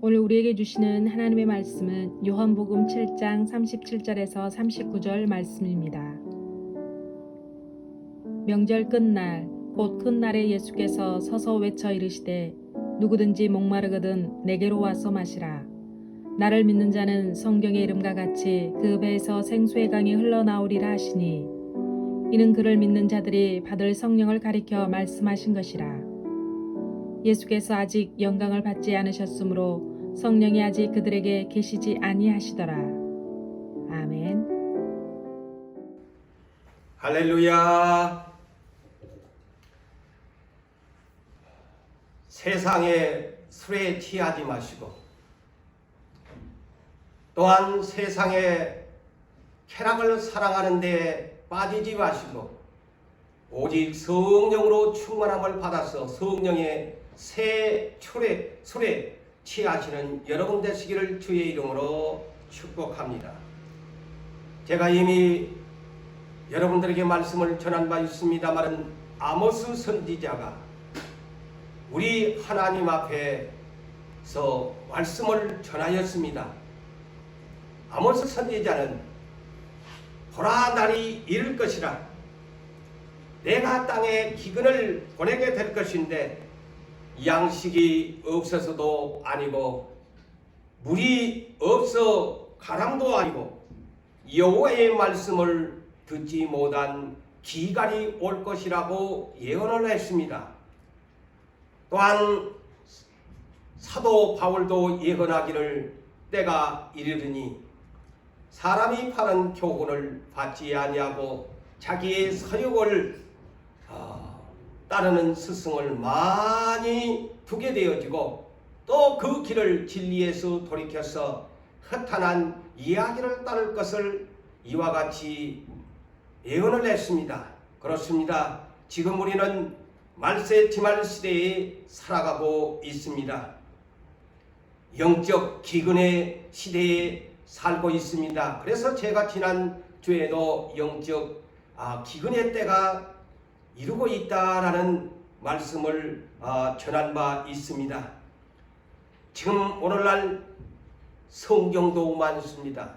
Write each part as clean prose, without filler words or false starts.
오늘 우리에게 주시는 하나님의 말씀은 요한복음 7장 37절에서 39절 말씀입니다. 명절 끝날 곧 큰 날에 예수께서 서서 외쳐 이르시되 누구든지 목마르거든 내게로 와서 마시라. 나를 믿는 자는 성경의 이름과 같이 그 배에서 생수의 강이 흘러나오리라 하시니 이는 그를 믿는 자들이 받을 성령을 가리켜 말씀하신 것이라. 예수께서 아직 영광을 받지 않으셨으므로 성령이 아직 그들에게 계시지 아니하시더라. 아멘. 할렐루야. 세상의 술에 취하지 마시고 또한 세상의 쾌락을 사랑하는 데 빠지지 마시고 오직 성령으로 충만함을 받아서 성령의 새 술에 취하시는 여러분 되시기를 주의 이름으로 축복합니다. 제가 이미 여러분들에게 말씀을 전한 바 있습니다만 아모스 선지자가 우리 하나님 앞에서 말씀을 전하였습니다. 아모스 선지자는 보라 날이 이를 것이라 내가 땅에 기근을 보내게 될 것인데 양식이 없어서도 아니고 물이 없어 가랑도 아니고 여호와의 말씀을 듣지 못한 기갈이 올 것이라고 예언을 했습니다. 또한 사도 바울도 예언하기를 때가 이르르니 사람이 파는 교훈을 받지 아니하고 자기의 서욕을 따르는 스승을 많이 두게 되어지고 또 그 길을 진리에서 돌이켜서 허탄한 이야기를 따를 것을 이와 같이 예언을 했습니다. 그렇습니다. 지금 우리는 말세 지말 시대에 살아가고 있습니다. 영적 기근의 시대에 살고 있습니다. 그래서 제가 지난 주에도 영적 기근의 때가 이루고 있다라는 말씀을 전한 바 있습니다. 지금 오늘날 성경도 많습니다.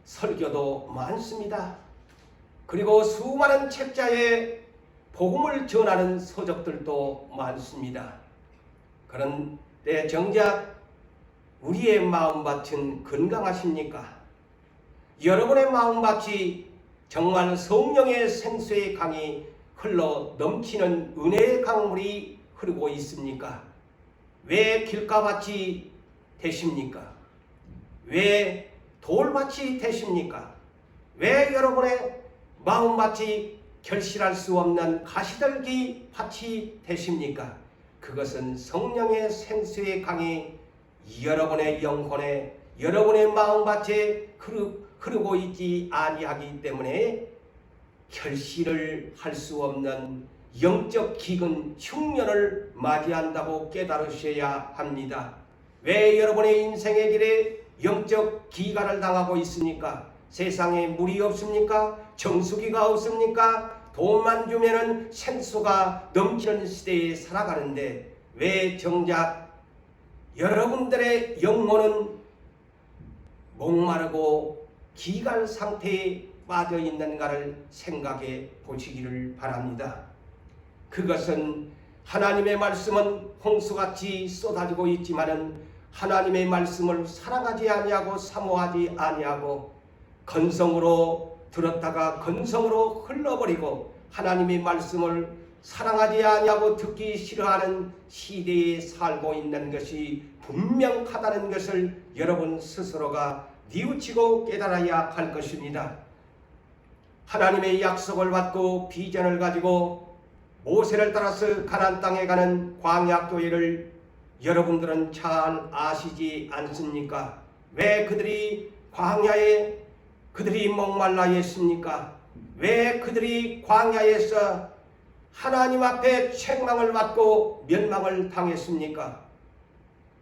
설교도 많습니다. 그리고 수많은 책자에 복음을 전하는 서적들도 많습니다. 그런데 정작 우리의 마음밭은 건강하십니까? 여러분의 마음밭이 정말 성령의 생수의 강이 흘러 넘치는 은혜의 강물이 흐르고 있습니까? 왜 길가밭이 되십니까? 왜 돌밭이 되십니까? 왜 여러분의 마음밭이 결실할 수 없는 가시떨기 밭이 되십니까? 그것은 성령의 생수의 강이 여러분의 영혼에 여러분의 마음밭에 흐르고 있지 아니하기 때문에 결실을 할 수 없는 영적 기근 흉년을 맞이한다고 깨달으셔야 합니다. 왜 여러분의 인생의 길에 영적 기간을 당하고 있습니까? 세상에 물이 없습니까? 정수기가 없습니까? 돈만 주면은 생수가 넘치는 시대에 살아가는데 왜 정작 여러분들의 영혼은 목마르고 기갈 상태에 빠져 있는가를 생각해 보시기를 바랍니다. 그것은 하나님의 말씀은 홍수같이 쏟아지고 있지만은 하나님의 말씀을 사랑하지 아니하고 사모하지 아니하고 건성으로 들었다가 건성으로 흘러버리고 하나님의 말씀을 사랑하지 아니하고 듣기 싫어하는 시대에 살고 있는 것이 분명하다는 것을 여러분 스스로가 뉘우치고 깨달아야 할 것입니다. 하나님의 약속을 받고 비전을 가지고 모세를 따라서 가나안 땅에 가는 광야교회를 여러분들은 잘 아시지 않습니까? 왜 그들이 광야에 그들이 목말라 했습니까? 왜 그들이 광야에서 하나님 앞에 책망을 받고 멸망을 당했습니까?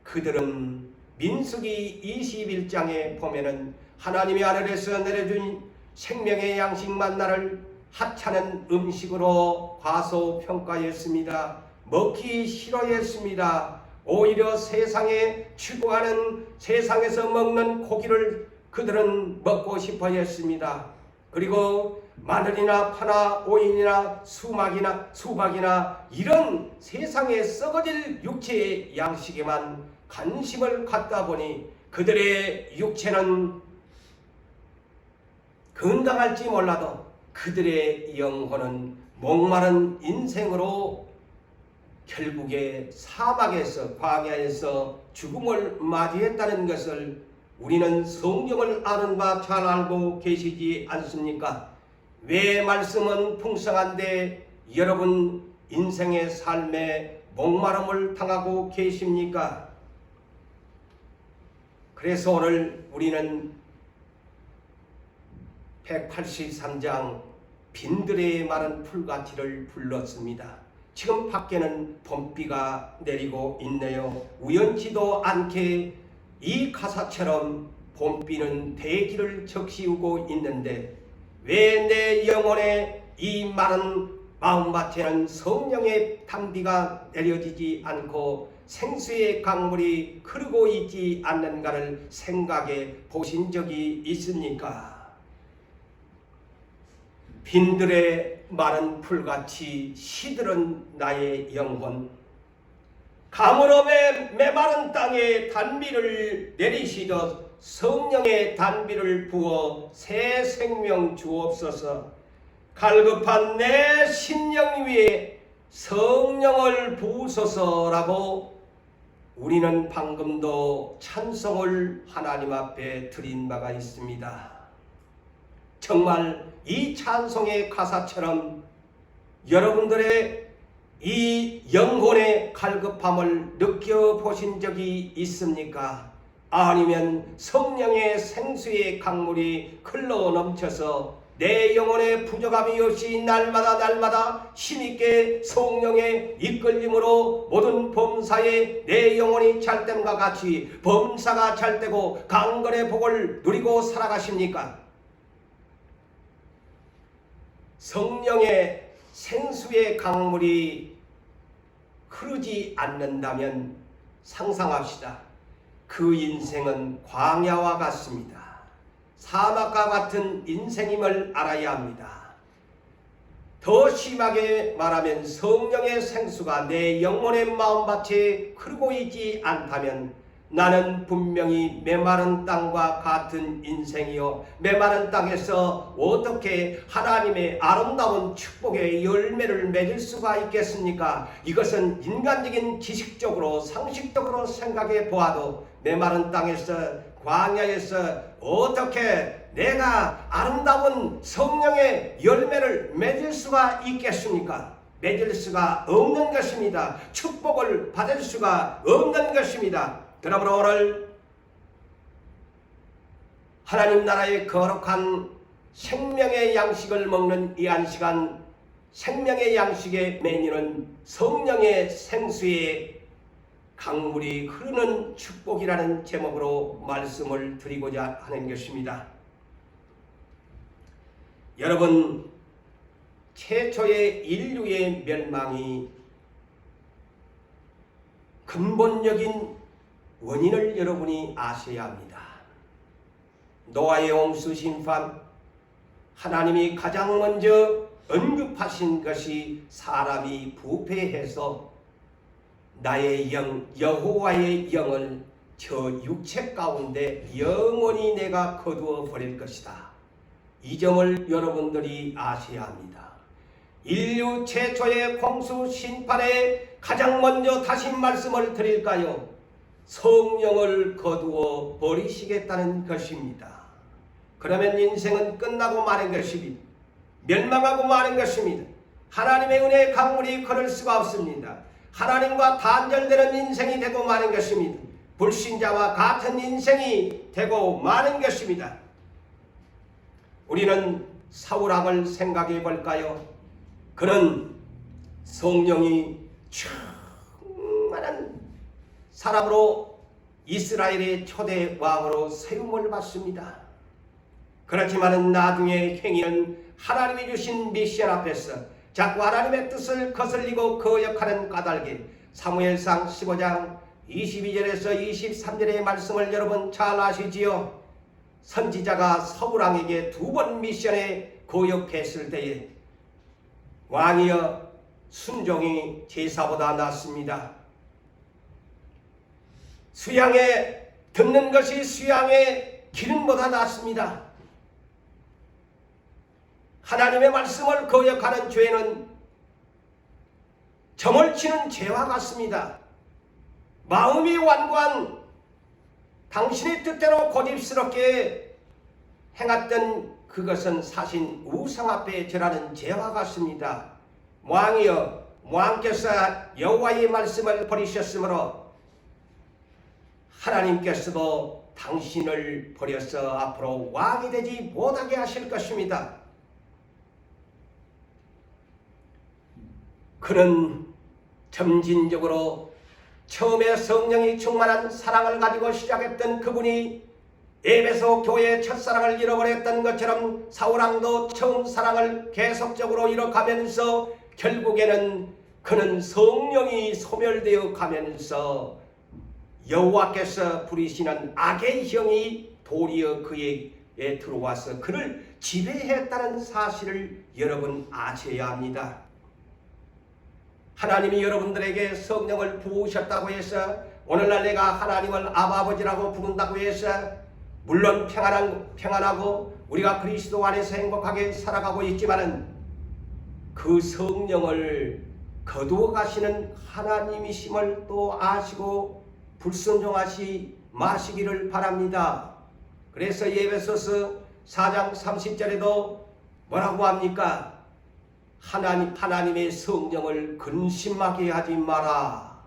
그들은 민수기 21장에 보면은 하나님의 하늘에서 내려준 생명의 양식 만나를 하찮은 음식으로 과소평가했습니다. 먹기 싫어했습니다. 오히려 세상에 추구하는 세상에서 먹는 고기를 그들은 먹고 싶어 했습니다. 그리고 마늘이나 파나 오이나 수박이나 이런 세상에 썩어질 육체의 양식에만 관심을 갖다 보니 그들의 육체는 건강할지 몰라도 그들의 영혼은 목마른 인생으로 결국에 사막에서 광야에서 죽음을 맞이했다는 것을 우리는 성경을 아는 바 잘 알고 계시지 않습니까? 왜 말씀은 풍성한데 여러분 인생의 삶에 목마름을 당하고 계십니까? 그래서 오늘 우리는 183장 빈들의 마른 풀같이를 불렀습니다. 지금 밖에는 봄비가 내리고 있네요. 우연치도 않게 이 가사처럼 봄비는 대기를 적시우고 있는데 왜 내 영혼에 이 마른 마음밭에는 성령의 단비가 내려지지 않고 생수의 강물이 흐르고 있지 않는가를 생각해 보신 적이 있습니까? 빈들의 마른 풀같이 시들은 나의 영혼, 가물어 메마른 땅에 단비를 내리시듯 성령의 단비를 부어 새 생명 주옵소서. 갈급한 내 심령 위에 성령을 부으소서라고 우리는 방금도 찬송을 하나님 앞에 드린 바가 있습니다. 정말 이 찬송의 가사처럼 여러분들의 이 영혼의 갈급함을 느껴보신 적이 있습니까? 아니면 성령의 생수의 강물이 흘러 넘쳐서 내 영혼의 부족함이 없이 날마다 힘있게 성령의 이끌림으로 모든 범사에 내 영혼이 찰됨과 같이 범사가 찰되고 강건의 복을 누리고 살아가십니까? 성령의 생수의 강물이 흐르지 않는다면 상상합시다. 그 인생은 광야와 같습니다. 사막과 같은 인생임을 알아야 합니다. 더 심하게 말하면 성령의 생수가 내 영혼의 마음밭에 흐르고 있지 않다면 나는 분명히 메마른 땅과 같은 인생이요, 메마른 땅에서 어떻게 하나님의 아름다운 축복의 열매를 맺을 수가 있겠습니까? 이것은 인간적인 지식적으로 상식적으로 생각해 보아도 메마른 땅에서 광야에서 어떻게 내가 아름다운 성령의 열매를 맺을 수가 있겠습니까? 맺을 수가 없는 것입니다. 축복을 받을 수가 없는 것입니다. 그러므로 오늘 하나님 나라의 거룩한 생명의 양식을 먹는 이 한 시간, 생명의 양식의 메뉴는 성령의 생수의 강물이 흐르는 축복이라는 제목으로 말씀을 드리고자 하는 것입니다. 여러분, 최초의 인류의 멸망이 근본적인 원인을 여러분이 아셔야 합니다. 노아의 홍수 심판, 하나님이 가장 먼저 언급하신 것이 사람이 부패해서 나의 영, 여호와의 영을 저 육체 가운데 영원히 내가 거두어 버릴 것이다. 이 점을 여러분들이 아셔야 합니다. 인류 최초의 홍수 심판에 가장 먼저 다시 말씀을 드릴까요? 성령을 거두어 버리시겠다는 것입니다. 그러면 인생은 끝나고 마는 것입니다. 멸망하고 마는 것입니다. 하나님의 은혜의 강물이 흐를 수가 없습니다. 하나님과 단절되는 인생이 되고 마는 것입니다. 불신자와 같은 인생이 되고 마는 것입니다. 우리는 사울왕을 생각해 볼까요? 그는 성령이 충만한 사람으로 이스라엘의 초대 왕으로 세움을 받습니다. 그렇지만 나중에 행위는 하나님이 주신 미션 앞에서 자꾸 하나님의 뜻을 거슬리고 거역하는 까닭에 사무엘상 15장 22절에서 23절의 말씀을 여러분 잘 아시지요? 선지자가 서울왕에게 2번 미션에 거역했을 때에 왕이여 순종이 제사보다 낫습니다. 수양에 듣는 것이 수양의 기름보다 낫습니다. 하나님의 말씀을 거역하는 죄는 점을 치는 죄와 같습니다. 마음이 완고한 당신의 뜻대로 고집스럽게 행했던 그것은 사신 우상 앞에 절하는 죄와 같습니다. 왕이여 왕께서 여호와의 말씀을 버리셨으므로 하나님께서도 당신을 버려서 앞으로 왕이 되지 못하게 하실 것입니다. 그는 점진적으로 처음에 성령이 충만한 사랑을 가지고 시작했던 그분이 에베소 교회의 첫사랑을 잃어버렸던 것처럼 사울왕도 처음 사랑을 계속적으로 잃어가면서 결국에는 그는 성령이 소멸되어 가면서 여호와께서 부리시는 악의 형이 도리어 그에게 들어와서 그를 지배했다는 사실을 여러분 아셔야 합니다. 하나님이 여러분들에게 성령을 부으셨다고 해서 오늘날 내가 하나님을 아버지라고 부른다고 해서 물론 평안하고 우리가 그리스도 안에서 행복하게 살아가고 있지만은 그 성령을 거두어 가시는 하나님이심을 또 아시고 불순종하시 마시기를 바랍니다. 그래서 에베소서 4장 30절에도 뭐라고 합니까? 하나님의 성령을 근심하게 하지 마라.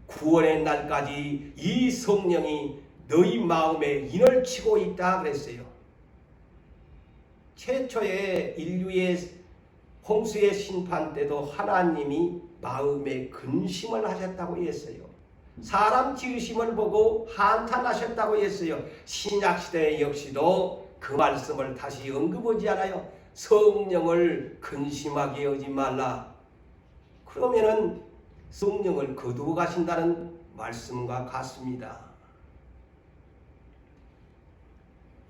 구원의 날까지 이 성령이 너희 마음에 인을 치고 있다 그랬어요. 최초의 인류의 홍수의 심판 때도 하나님이 마음에 근심을 하셨다고 했어요. 사람 지으심을 보고 한탄하셨다고 했어요. 신약시대 역시도 그 말씀을 다시 언급하지 않아요. 성령을 근심하게 하지 말라. 그러면은 성령을 거두어 가신다는 말씀과 같습니다.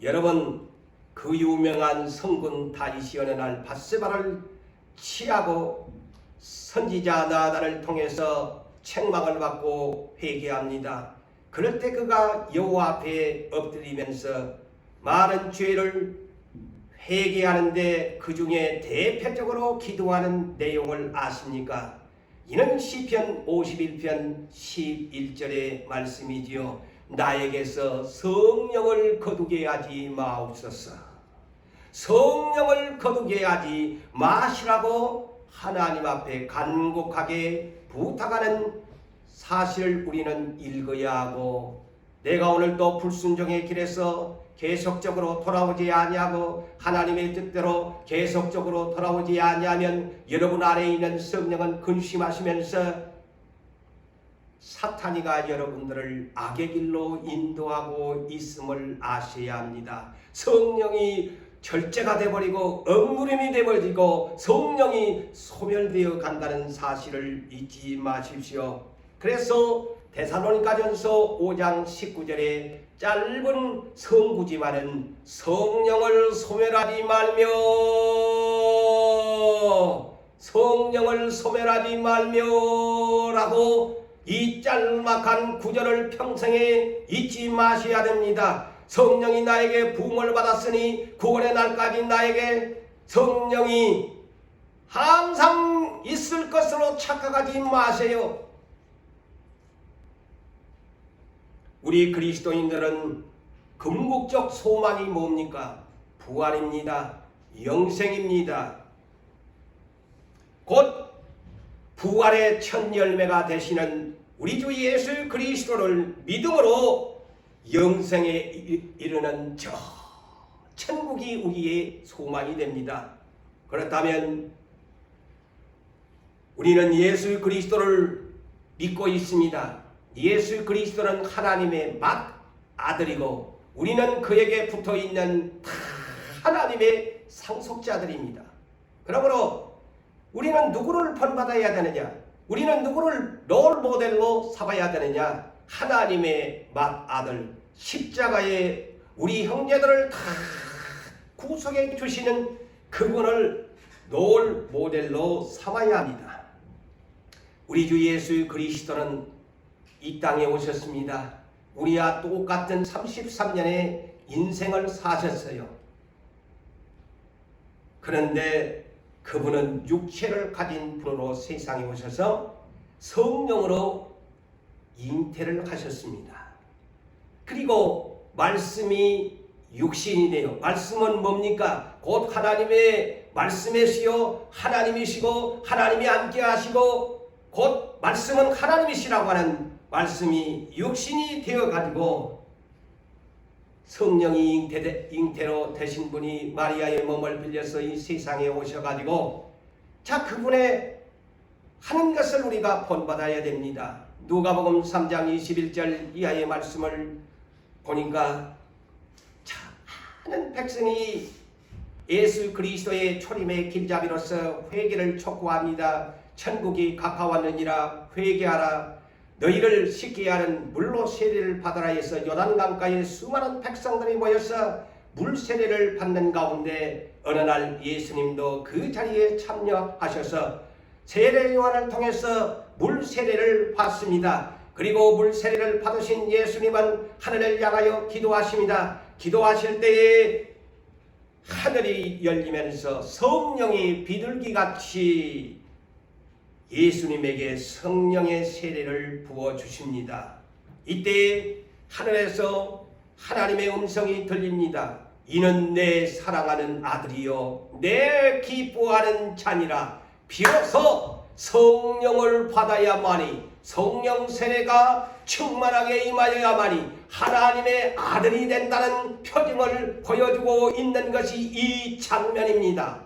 여러분, 그 유명한 성군 다윗이 어느 날 밧세바를 취하고 선지자 나단을 통해서 책망을 받고 회개합니다. 그럴 때 그가 여호와 앞에 엎드리면서 많은 죄를 회개하는데 그 중에 대표적으로 기도하는 내용을 아십니까? 이는 시편 51편 11절의 말씀이지요. 나에게서 성령을 거두게 하지 마옵소서. 성령을 거두게 하지 마시라고 하나님 앞에 간곡하게 부탁하는 사실을 우리는 읽어야 하고, 내가 오늘 또 불순종의 길에서 계속적으로 돌아오지 아니하고 하나님의 뜻대로 계속적으로 돌아오지 아니하면 여러분 안에 있는 성령은 근심하시면서 사탄이가 여러분들을 악의 길로 인도하고 있음을 아셔야 합니다. 성령이 절제가 되어버리고 억누름이 되어버리고 성령이 소멸되어 간다는 사실을 잊지 마십시오. 그래서 데살로니가전서 5장 19절에 짧은 성구지만은 성령을 소멸하지 말며 라고 이 짤막한 구절을 평생에 잊지 마셔야 됩니다. 성령이 나에게 부음을 받았으니 구원의 날까지 나에게 성령이 항상 있을 것으로 착각하지 마세요. 우리 그리스도인들은 궁극적 소망이 뭡니까? 부활입니다. 영생입니다. 곧 부활의 첫 열매가 되시는 우리 주 예수 그리스도를 믿음으로 영생에 이르는 저 천국이 우리의 소망이 됩니다. 그렇다면 우리는 예수 그리스도를 믿고 있습니다. 예수 그리스도는 하나님의 맏아들이고 우리는 그에게 붙어있는 다 하나님의 상속자들입니다. 그러므로 우리는 누구를 본받아야 되느냐? 우리는 누구를 롤 모델로 삼아야 되느냐? 하나님의 맏아들 십자가에 우리 형제들을 다 구속해 주시는 그분을 롤 모델로 삼아야 합니다. 우리 주 예수 그리스도는 이 땅에 오셨습니다. 우리와 똑같은 33년의 인생을 사셨어요. 그런데 그분은 육체를 가진 분으로 세상에 오셔서 성령으로 잉태를 하셨습니다. 그리고 말씀이 육신이 되어, 말씀은 뭡니까? 곧 하나님의 말씀이시요 하나님이시고 하나님이 함께 하시고 곧 말씀은 하나님이시라고 하는 말씀이 육신이 되어 가지고 성령이 잉태로 되신 분이 마리아의 몸을 빌려서 이 세상에 오셔가지고 자 그분의 하는 것을 우리가 본받아야 됩니다. 누가복음 3장 21절 이하의 말씀을 보니까 자 많은 백성이 예수 그리스도의 초림의 길잡이로서 회개를 촉구합니다. 천국이 가까웠느니라 회개하라 너희를 씻게 하는 물로 세례를 받아라 해서 요단강가에 수많은 백성들이 모여서 물 세례를 받는 가운데 어느 날 예수님도 그 자리에 참여하셔서 세례 요한을 통해서 물 세례를 받습니다. 그리고 물 세례를 받으신 예수님은 하늘을 향하여 기도하십니다. 기도하실 때에 하늘이 열리면서 성령이 비둘기같이 예수님에게 성령의 세례를 부어주십니다. 이때 하늘에서 하나님의 음성이 들립니다. 이는 내 사랑하는 아들이요 내 기뻐하는 자니라. 비로소 성령을 받아야만이 성령 세례가 충만하게 임하여야만이 하나님의 아들이 된다는 표징을 보여주고 있는 것이 이 장면입니다.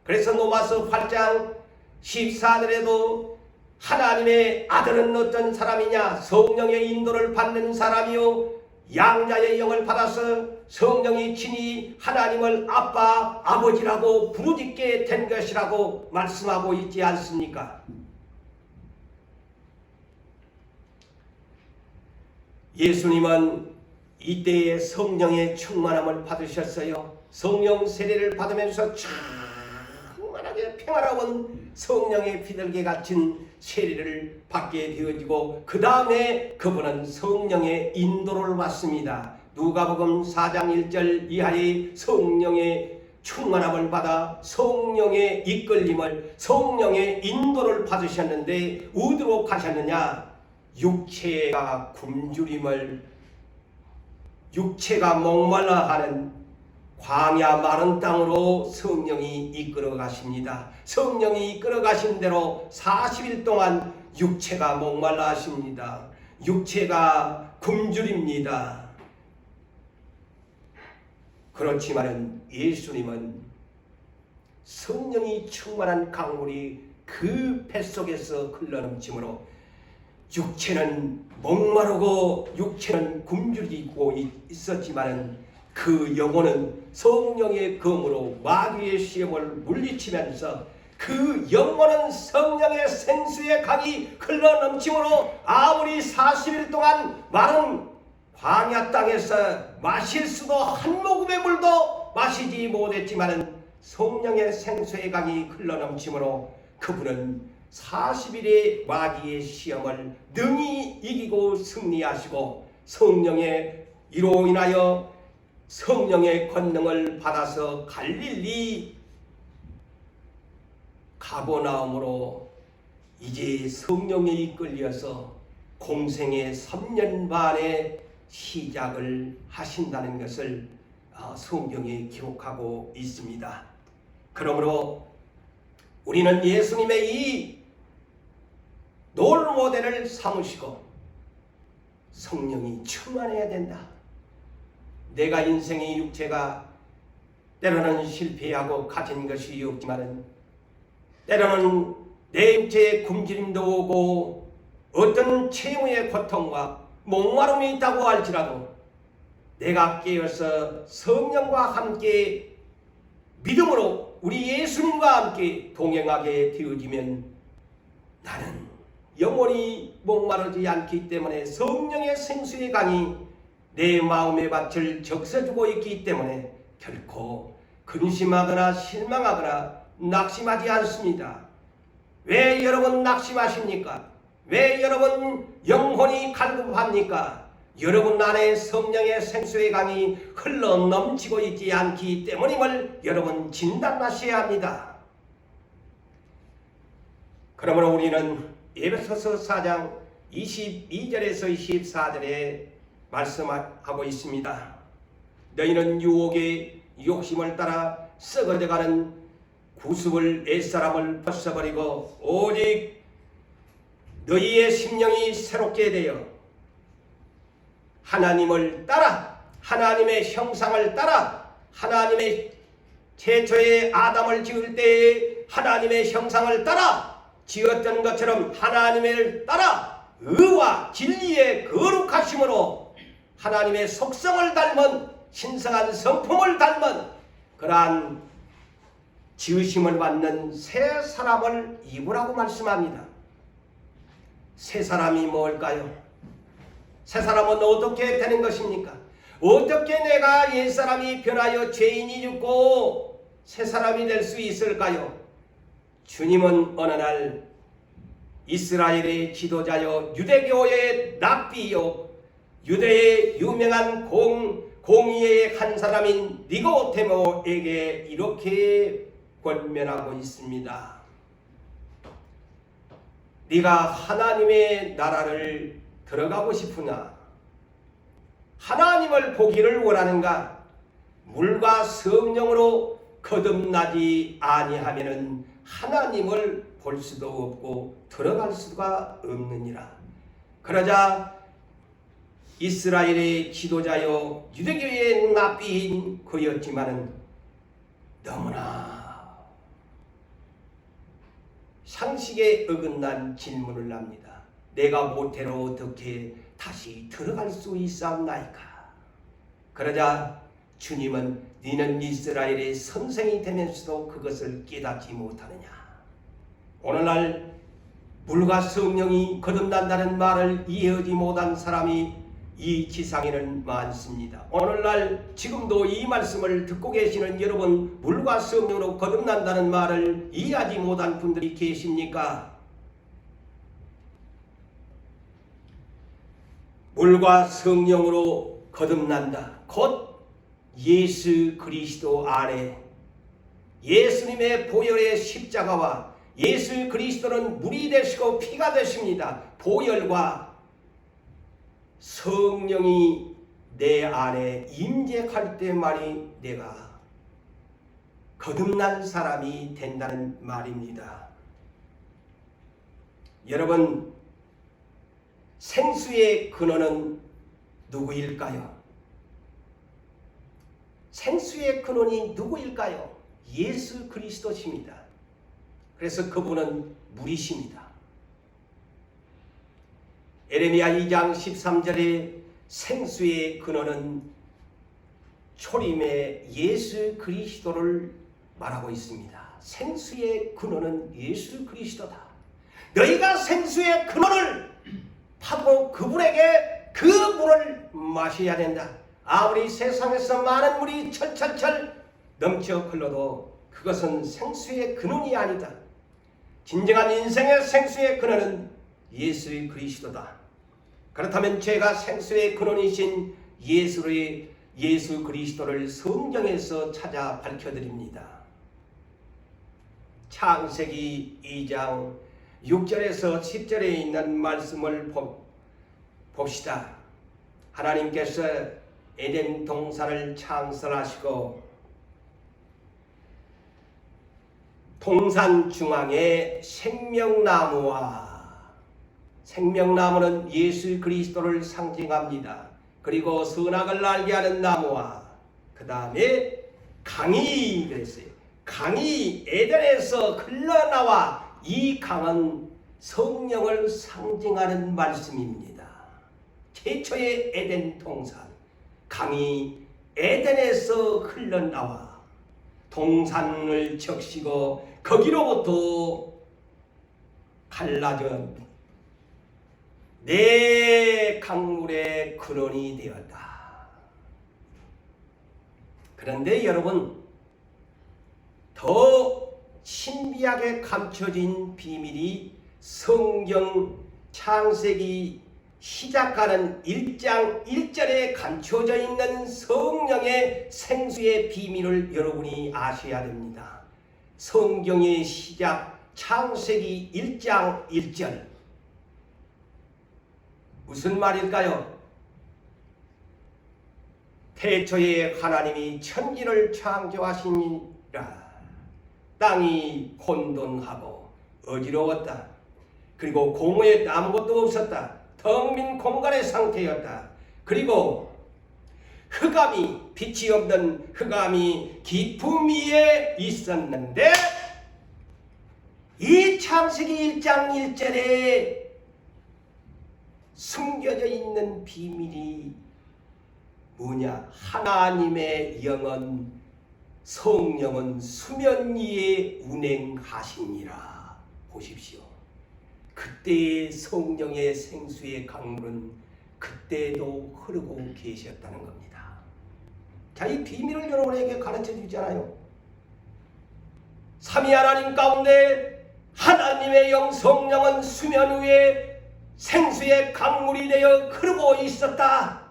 그래서 로마서 8장 14절에도 하나님의 아들은 어떤 사람이냐? 성령의 인도를 받는 사람이요 양자의 영을 받아서 성령이 친히 하나님을 아빠, 아버지라고 부르짖게 된 것이라고 말씀하고 있지 않습니까? 예수님은 이때에 성령의 충만함을 받으셨어요. 성령 세례를 받으면서 충만하게 평화로운 성령의 비둘기 같은 세례를 받게 되어지고 그 다음에 그분은 성령의 인도를 받습니다. 누가복음 4장 1절 이하의 성령의 충만함을 받아 성령의 이끌림을 성령의 인도를 받으셨는데 어디로 가셨느냐? 육체가 굶주림을 육체가 목말라 하는 광야 마른 땅으로 성령이 이끌어 가십니다. 성령이 이끌어 가신 대로 40일 동안 육체가 목말라 하십니다. 육체가 굶주립니다. 그렇지만은 예수님은 성령이 충만한 강물이 그 뱃속에서 흘러넘치므로 육체는 목마르고 육체는 굶주리고 있었지만은 그 영혼은 성령의 검으로 마귀의 시험을 물리치면서 그 영혼은 성령의 생수의 강이 흘러넘치므로 아무리 40일 동안 마른 광야 땅에서 마실 수도 한 모금의 물도 마시지 못했지만은 성령의 생수의 강이 흘러넘치므로 그분은 40일의 마귀의 시험을 능히 이기고 승리하시고 성령의 이로 인하여 성령의 권능을 받아서 갈릴리 가버나움으로 이제 성령에 이끌려서 공생의 3년 반의 시작을 하신다는 것을 성경에 기록하고 있습니다. 그러므로 우리는 예수님의 이 롤모델을 삼으시고 성령이 충만해야 된다. 내가 인생의 육체가 때로는 실패하고 가진 것이 없지만은 때로는 내 육체에 굶주림도 오고 어떤 채무의 고통과 목마름이 있다고 할지라도 내가 깨어서 성령과 함께 믿음으로 우리 예수님과 함께 동행하게 되어지면 나는 영원히 목마르지 않기 때문에 성령의 생수의 강이 내 마음의 밭을 적셔주고 있기 때문에 결코 근심하거나 실망하거나 낙심하지 않습니다. 왜 여러분 낙심하십니까? 왜 여러분 영혼이 갈급합니까? 여러분 안에 성령의 생수의 강이 흘러 넘치고 있지 않기 때문임을 여러분 진단하셔야 합니다. 그러므로 우리는 에베소서 4장 22절에서 24절에 말씀하고 있습니다. 너희는 유혹의 욕심을 따라 썩어져가는 구습을 옛사람을 벗어버리고 오직 너희의 심령이 새롭게 되어 하나님을 따라 하나님의 형상을 따라 하나님의 최초의 아담을 지을 때에 하나님의 형상을 따라 지었던 것처럼 하나님을 따라 의와 진리의 거룩하심으로 하나님의 속성을 닮은 신성한 성품을 닮은 그러한 지으심을 받는 새 사람을 입으라고 말씀합니다. 새 사람이 뭘까요? 새 사람은 어떻게 되는 것입니까? 어떻게 내가 옛사람이 변하여 죄인이 죽고 새 사람이 될 수 있을까요? 주님은 어느 날 이스라엘의 지도자여 유대교의 랍비요 유대의 유명한 공의의 한 사람인 니고데모에게 이렇게 권면하고 있습니다. 네가 하나님의 나라를 들어가고 싶으나 하나님을 보기를 원하는가? 물과 성령으로 거듭나지 아니하면은 하나님을 볼 수도 없고 들어갈 수가 없느니라. 그러자 이스라엘의 지도자요 유대교의 랍비인 그였지만은 너무나 상식에 어긋난 질문을 합니다. 내가 모태로 어떻게 다시 들어갈 수 있사옵나이까? 그러자 주님은 너는 이스라엘의 선생이 되면서도 그것을 깨닫지 못하느냐? 오늘날 물과 성령이 거듭난다는 말을 이해하지 못한 사람이 이 지상에는 많습니다. 오늘날 지금도 이 말씀을 듣고 계시는 여러분, 물과 성령으로 거듭난다는 말을 이해하지 못한 분들이 계십니까? 물과 성령으로 거듭난다. 곧 예수 그리스도 안에 예수님의 보혈의 십자가와 예수 그리스도는 물이 되시고 피가 되십니다. 보혈과 성령이 내 안에 임재할 때만이 내가 거듭난 사람이 된다는 말입니다. 여러분, 생수의 근원은 누구일까요? 생수의 근원이 누구일까요? 예수 그리스도십니다. 그래서 그분은 물이십니다. 에레미야 2장 13절에 생수의 근원은 초림의 예수 그리스도를 말하고 있습니다. 생수의 근원은 예수 그리스도다. 너희가 생수의 근원을 파고 그분에게 그 물을 마셔야 된다. 아무리 세상에서 많은 물이 철철철 넘쳐 흘러도 그것은 생수의 근원이 아니다. 진정한 인생의 생수의 근원은 예수 그리스도다. 그렇다면 제가 생수의 근원이신 예수 그리스도를 성경에서 찾아 밝혀드립니다. 창세기 2장 6절에서 10절에 있는 말씀을 봅시다. 하나님께서 에덴 동산을 창설하시고 동산 중앙에 생명나무는 예수 그리스도를 상징합니다. 그리고 선악을 알게 하는 나무와 그 다음에 강이 그랬어요. 강이 에덴에서 흘러나와 이 강은 성령을 상징하는 말씀입니다. 최초의 에덴 동산 강이 에덴에서 흘러나와 동산을 적시고 거기로부터 갈라져 내 강물의 근원이 되었다. 그런데 여러분, 더 신비하게 감춰진 비밀이 성경 창세기 시작하는 1장 1절에 감춰져 있는 성령의 생수의 비밀을 여러분이 아셔야 됩니다. 성경의 시작 창세기 1장 1절, 무슨 말일까요? 태초에 하나님이 천지를 창조하시니라. 땅이 혼돈하고 어지러웠다. 그리고 공허에 아무것도 없었다. 텅 빈 공간의 상태였다. 그리고 흑암이, 빛이 없는 흑암이 깊음 위에 있었는데, 이 창세기 1장 1절에 숨겨져 있는 비밀이 뭐냐? 하나님의 영은, 성령은 수면 위에 운행하시니라. 보십시오. 그때의 성령의 생수의 강물은 그때도 흐르고 계셨다는 겁니다. 자, 이 비밀을 여러분에게 가르쳐 주잖아요. 삼위 하나님 가운데 하나님의 영 성령은 수면 위에 생수의 강물이 되어 흐르고 있었다.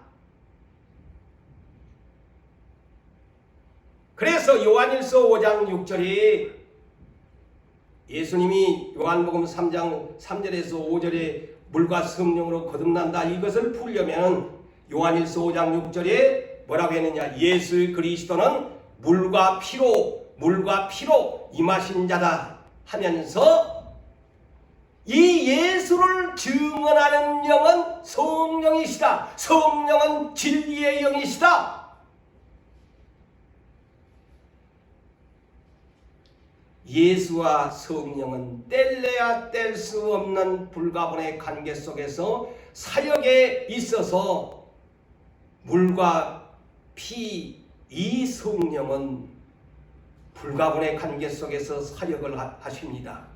그래서 요한일서 5장 6절에 예수님이 요한복음 3장 3절에서 5절에 물과 성령으로 거듭난다, 이것을 풀려면 요한일서 5장 6절에 뭐라고 했느냐? 예수 그리스도는 물과 피로 임하신 자다 하면서, 이 예수를 증언하는 영은 성령이시다. 성령은 진리의 영이시다. 예수와 성령은 뗄래야 뗄 수 없는 불가분의 관계 속에서 사역에 있어서 물과 피, 이 성령은 불가분의 관계 속에서 사역을 하십니다.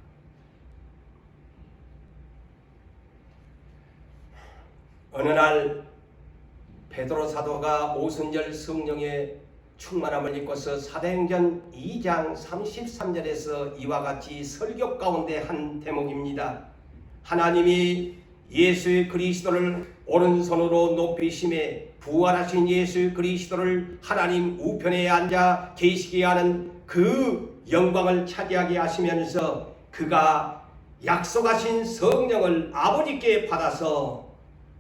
어느 날 베드로 사도가 오순절 성령의 충만함을 입고서 사도행전 2장 33절에서 이와 같이 설교 가운데 한 대목입니다. 하나님이 예수 그리스도를 오른손으로 높이심에 부활하신 예수 그리스도를 하나님 우편에 앉아 계시게 하는 그 영광을 차지하게 하시면서 그가 약속하신 성령을 아버지께 받아서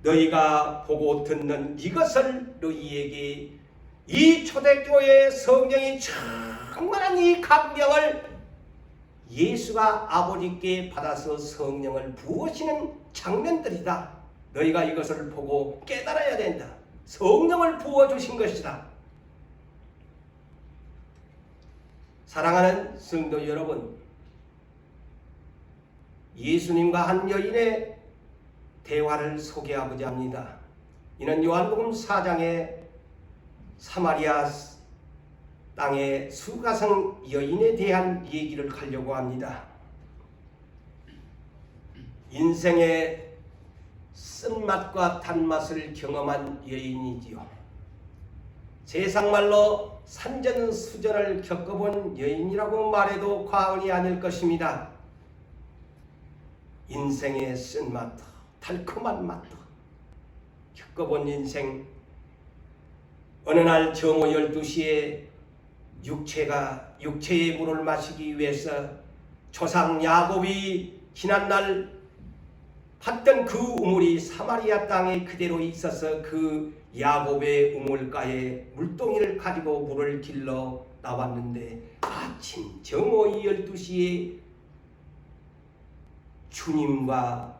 너희가 보고 듣는 이것을 너희에게, 이 초대교회의 성령이 충만한 이 감명을 예수가 아버지께 받아서 성령을 부으시는 장면들이다. 너희가 이것을 보고 깨달아야 된다. 성령을 부어주신 것이다. 사랑하는 성도 여러분, 예수님과 한 여인의 대화를 소개하고자 합니다. 이는 요한복음 4장의 사마리아 땅의 수가성 여인에 대한 얘기를 하려고 합니다. 인생의 쓴맛과 단맛을 경험한 여인이지요. 세상말로 산전수전을 겪어본 여인이라고 말해도 과언이 아닐 것입니다. 인생의 쓴맛도 달콤한 맛도 겪어본 인생, 어느 날 정오 12시에 육체의 물을 마시기 위해서 조상 야곱이 지난날 봤던 그 우물이 사마리아 땅에 그대로 있어서 그 야곱의 우물가에 물동이를 가지고 물을 길러 나왔는데, 아침 정오 12시에 주님과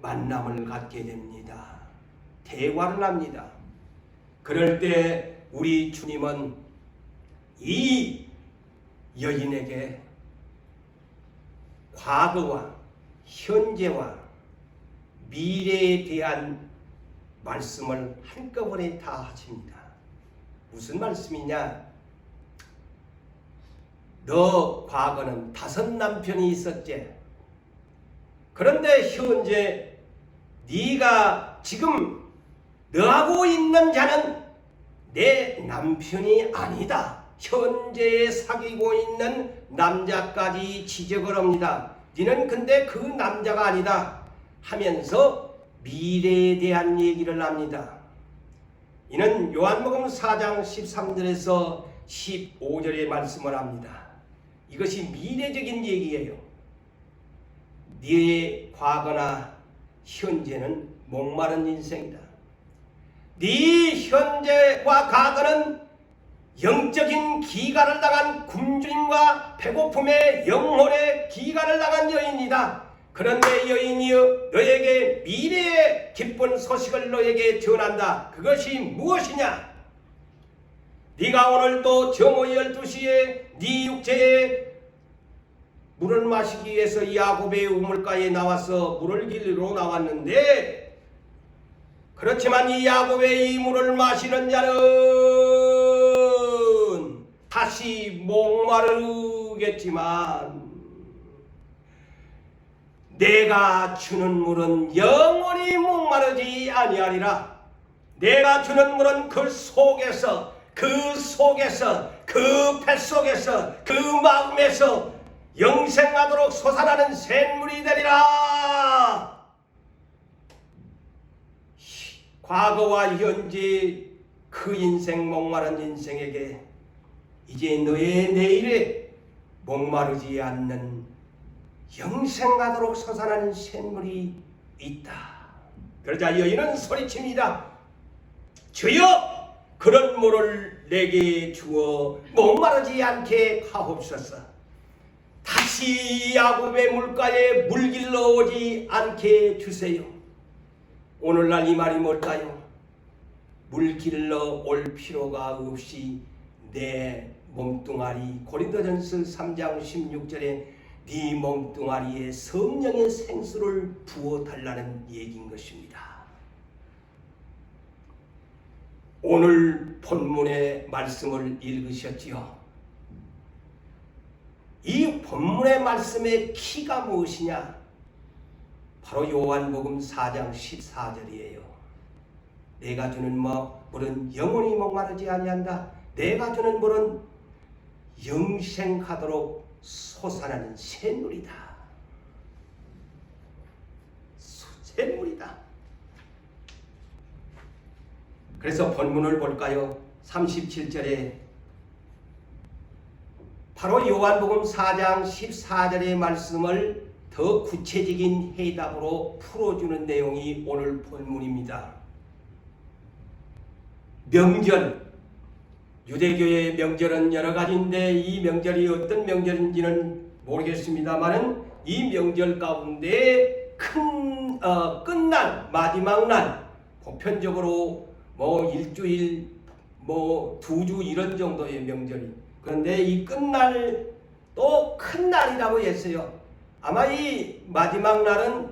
만남을 갖게 됩니다. 대화를 합니다. 그럴 때 우리 주님은 이 여인에게 과거와 현재와 미래에 대한 말씀을 한꺼번에 다 하십니다. 무슨 말씀이냐? 너 과거는 5 남편이 있었지. 그런데 현재 네가 지금 너하고 있는 자는 내 남편이 아니다. 현재 사귀고 있는 남자까지 지적을 합니다. 너는 근데 그 남자가 아니다 하면서 미래에 대한 얘기를 합니다. 이는 요한복음 4장 13절에서 15절의 말씀을 합니다. 이것이 미래적인 얘기예요. 네 과거나 현재는 목마른 인생이다. 네 현재와 과거는 영적인 기간을 당한 굶주림과 배고픔의 영혼의 기간을 당한 여인이다. 그런데 여인이여 너에게 미래의 기쁜 소식을 너에게 전한다. 그것이 무엇이냐? 네가 오늘도 정오 12시에 네 육체에 물을 마시기 위해서 야곱의 우물가에 나와서 물을 길러 나왔는데, 그렇지만 이 야곱의 이 물을 마시는 자는 다시 목마르겠지만 내가 주는 물은 영원히 목마르지 아니하리라. 내가 주는 물은 그 속에서 그 뱃속에서 그 마음에서 영생하도록 솟아나는 샘물이 되리라. 과거와 현재 그 인생 목마른 인생에게 이제 너의 내일에 목마르지 않는 영생하도록 솟아나는 샘물이 있다. 그러자 여인은 소리칩니다. 주여 그런 물을 내게 주어 목마르지 않게 하옵소서. 다시 야곱의 물가에 물 길러 오지 않게 주세요. 오늘날 이 말이 뭘까요? 물 길러 올 필요가 없이 내 몸뚱아리, 고린도전서 3장 16절에 네 몸뚱아리에 성령의 생수를 부어달라는 얘기인 것입니다. 오늘 본문의 말씀을 읽으셨지요? 이 본문의 말씀의 키가 무엇이냐? 바로 요한복음 4장 14절이에요. 내가 주는 물은 영원히 목마르지 아니한다. 내가 주는 물은 영생하도록 솟아나는 샘물이다. 샘물이다. 그래서 본문을 볼까요? 37절에 바로 요한복음 4장 14절의 말씀을 더 구체적인 해답으로 풀어주는 내용이 오늘 본문입니다. 명절, 유대교의 명절은 여러 가지인데 이 명절이 어떤 명절인지는 모르겠습니다만은 이 명절 가운데 큰 끝날 마지막 날, 보편적으로 일주일 두 주 이런 정도의 명절이, 그런데 이 끝날 또 큰 날이라고 했어요. 아마 이 마지막 날은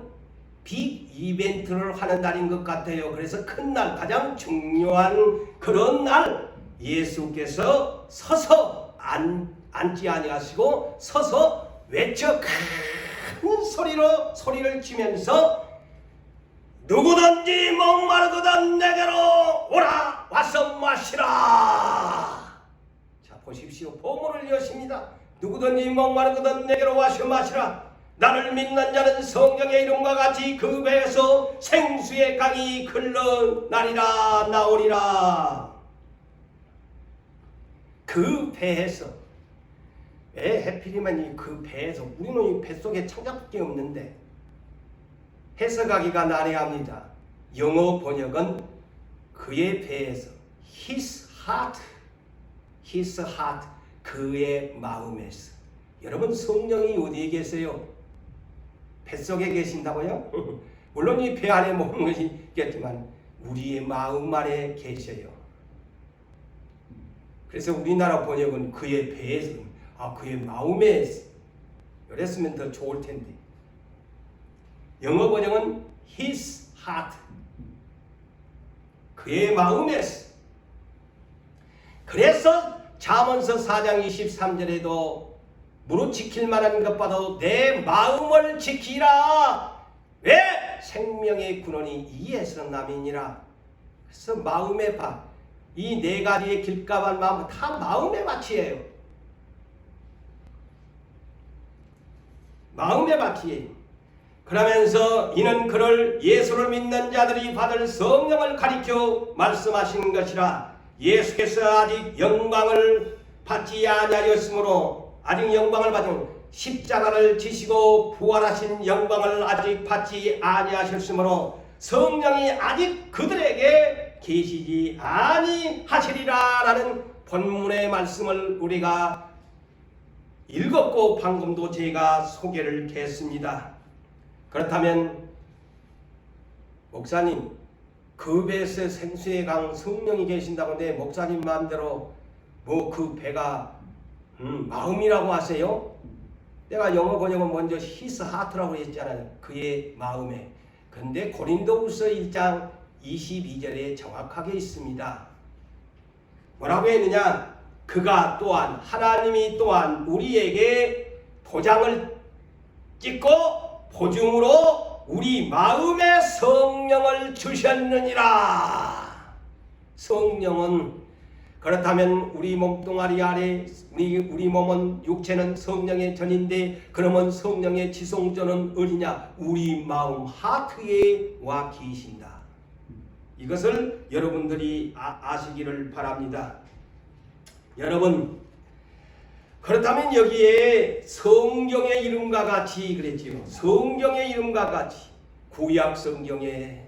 빅 이벤트를 하는 날인 것 같아요. 그래서 큰 날, 가장 중요한 그런 날, 예수께서 서서 앉지 아니하시고 서서 외쳐 큰 소리로 소리를 치면서 누구든지 목마르거든 내게로 오라, 와서 마시라. 자, 보십시오. 본문을 여십니다. 누구든지 목마르거든 내게로 와서 마시라. 나를 믿는 자는 성령의 이름과 같이 그 배에서 생수의 강이 흘러나리라, 나오리라. 그 배에서, 왜 해필이면 그 배에서, 우리는 이 뱃속에 창자밖에 없는데 해석하기가 난해합니다. 영어 번역은 그의 배에서, his heart, 그의 마음에서. 여러분, 성령이 어디에 계세요? 뱃속에 계신다고요? 물론 이 배 안에 모는 것이 있겠지만 우리의 마음 안에 계셔요. 그래서 우리나라 번역은 그의 배에서, 그의 마음에서 이랬으면 더 좋을 텐데, 영어 번역은 his heart, 그의 마음에서. 그래서 잠언서 4장 23절에도 무릇 지킬 만한 것보다도 내 마음을 지키라. 왜? 생명의 근원이 이에서 남이니라. 그래서 마음의 밭, 이 네 가지의 길가만 마음 다 마음의 밭이에요. 마음의 밭이에요. 그러면서 이는 그를 예수를 믿는 자들이 받을 성령을 가리켜 말씀하신 것이라. 예수께서 아직 영광을 받지 아니하였으므로, 아직 영광을 받은 십자가를 지시고 부활하신 영광을 아직 받지 아니하셨으므로 성령이 아직 그들에게 계시지 아니하시리라 라는 본문의 말씀을 우리가 읽었고 방금도 제가 소개를 했습니다. 그렇다면 목사님, 그 배에서 생수의 강 성령이 계신다고 내 목사님 마음대로 뭐 그 배가 마음이라고 하세요? 내가 영어 번역은 먼저 his heart라고 했잖아요. 그의 마음에. 근데 고린도후서 1장 22절에 정확하게 있습니다. 뭐라고 했느냐? 그가 또한, 하나님이 또한 우리에게 도장을 찍고 보증으로 우리 마음에 성령을 주셨느니라. 성령은, 그렇다면 우리 몸뚱아리 아래 우리 몸은, 육체는 성령의 전인데 그러면 성령의 지성전은 어디냐? 우리 마음 하트에 와 계신다. 이것을 여러분들이 아시기를 바랍니다. 여러분, 그렇다면 여기에 성경의 이름과 같이 그랬지요. 성경의 이름과 같이 구약 성경에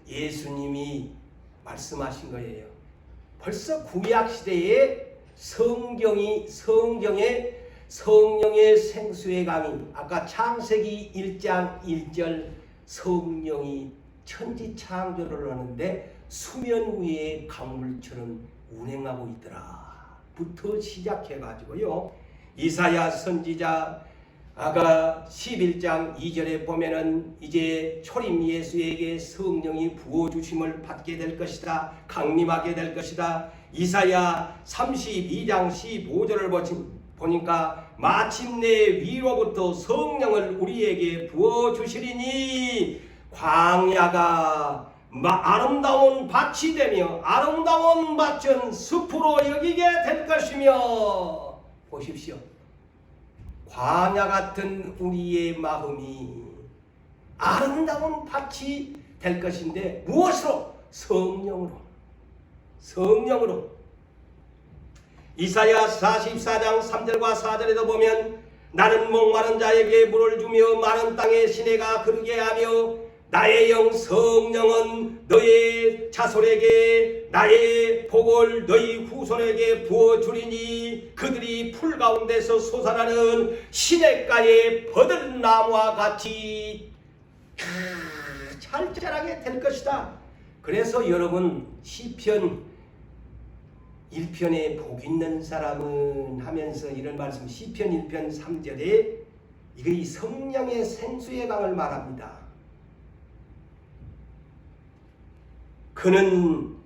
예수님이 말씀하신 거예요. 벌써 구약 시대에 성경의 성령의 생수의 강이, 아까 창세기 1장 1절 성령이 천지 창조를 하는데 수면 위에 강물처럼 운행하고 있더라 부터 시작해가지고요. 이사야 선지자 아까 11장 2절에 보면은 이제 초림 예수에게 성령이 부어주심을 받게 될 것이다, 강림하게 될 것이다. 이사야 32장 15절을 보니까 마침내 위로부터 성령을 우리에게 부어주시리니 광야가 아름다운 밭이 되며 아름다운 밭은 숲으로 여기게 될 것이며. 보십시오. 광야 같은 우리의 마음이 아름다운 밭이 될 것인데 무엇으로? 성령으로. 이사야 44장 3절과 4절에도 보면 나는 목마른 자에게 물을 주며 마른 땅에 시내가 흐르게 하며 나의 영 성령은 너의 자손에게 나의 복을 너희 후손에게 부어주리니 그들이 풀 가운데서 솟아나는 시냇가의 버들나무와 같이 잘 자라게 될 것이다. 그래서 여러분, 시편 1편에 복 있는 사람은 하면서 이런 말씀, 시편 1편 3절에 이거 이 성령의 생수의 강을 말합니다. 그는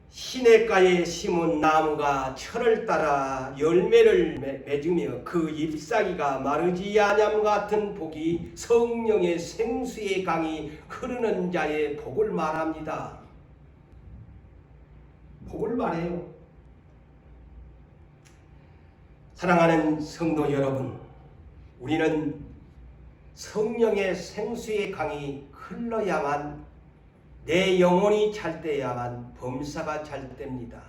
시냇가에 심은 나무가 철을 따라 열매를 맺으며 그 잎사귀가 마르지 아니함 같은 복이 성령의 생수의 강이 흐르는 자의 복을 말합니다. 복을 말해요. 사랑하는 성도 여러분, 우리는 성령의 생수의 강이 흘러야만, 내 영혼이 잘 때야만 범사가 잘 됩니다.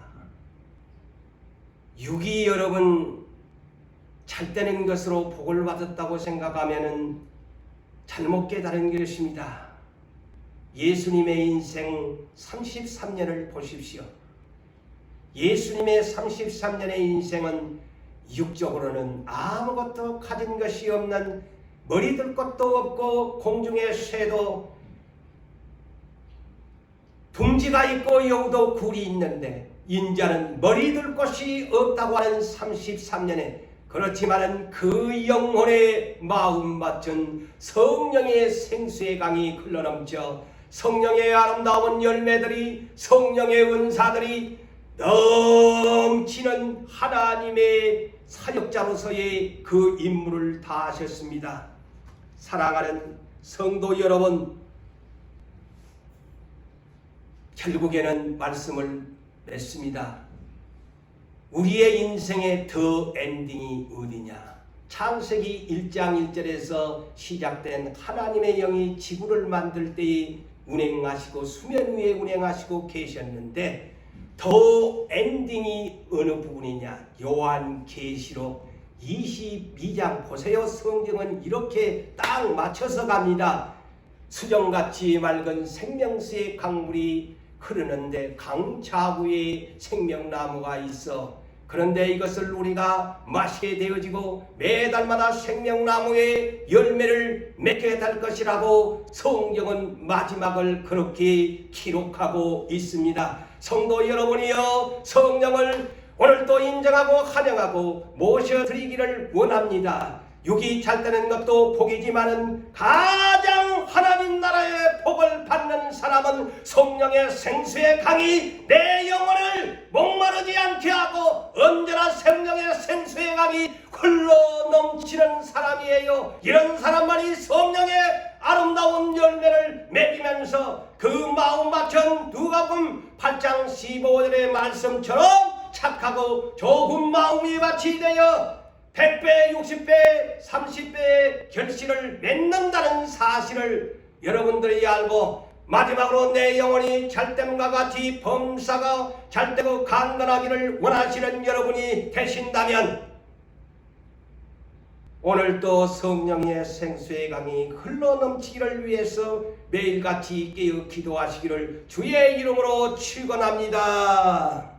육이 여러분 잘 되는 것으로 복을 받았다고 생각하면 잘못 깨달은 것입니다. 예수님의 인생 33년을 보십시오. 예수님의 33년의 인생은 육적으로는 아무것도 가진 것이 없는, 머리 들 것도 없고 공중의 새도 둥지가 있고 여우도 굴이 있는데 인자는 머리 들 곳이 없다고 하는 33년에, 그렇지만은 그 영혼의 마음 맞춘 성령의 생수의 강이 흘러넘쳐 성령의 아름다운 열매들이, 성령의 은사들이 넘치는 하나님의 사역자로서의 그 임무를 다하셨습니다. 사랑하는 성도 여러분, 결국에는 말씀을 맺습니다. 우리의 인생의 더 엔딩이 어디냐? 창세기 1장 1절에서 시작된 하나님의 영이 지구를 만들 때에 운행하시고 수면 위에 운행하시고 계셨는데 더 엔딩이 어느 부분이냐? 요한계시록 22장 보세요. 성경은 이렇게 딱 맞춰서 갑니다. 수정같이 맑은 생명수의 강물이 흐르는데 강 좌우에 생명나무가 있어. 그런데 이것을 우리가 마시게 되어지고 매달마다 생명나무의 열매를 맺게 될 것이라고 성경은 마지막을 그렇게 기록하고 있습니다. 성도 여러분이여, 성령을 오늘도 인정하고 환영하고 모셔드리기를 원합니다. 육이 잘 되는 것도 복이지만은 가장 하나님 나라의 복을 받는 사람은 성령의 생수의 강이 내 영혼을 목마르지 않게 하고 언제나 성령의 생수의 강이 흘러 넘치는 사람이에요. 이런 사람만이 성령의 아름다운 열매를 맺으면서 그 마음 맞춘 누가복음 8장 15절의 말씀처럼 착하고 좋은 마음이 같이 되어 100배, 60배, 30배의 결실을 맺는다는 사실을 여러분들이 알고 마지막으로 내 영혼이 잘됨과 같이 범사가 잘되고 강건하기를 원하시는 여러분이 되신다면 오늘도 성령의 생수의 강이 흘러넘치기를 위해서 매일같이 깨어 기도하시기를 주의 이름으로 축원합니다.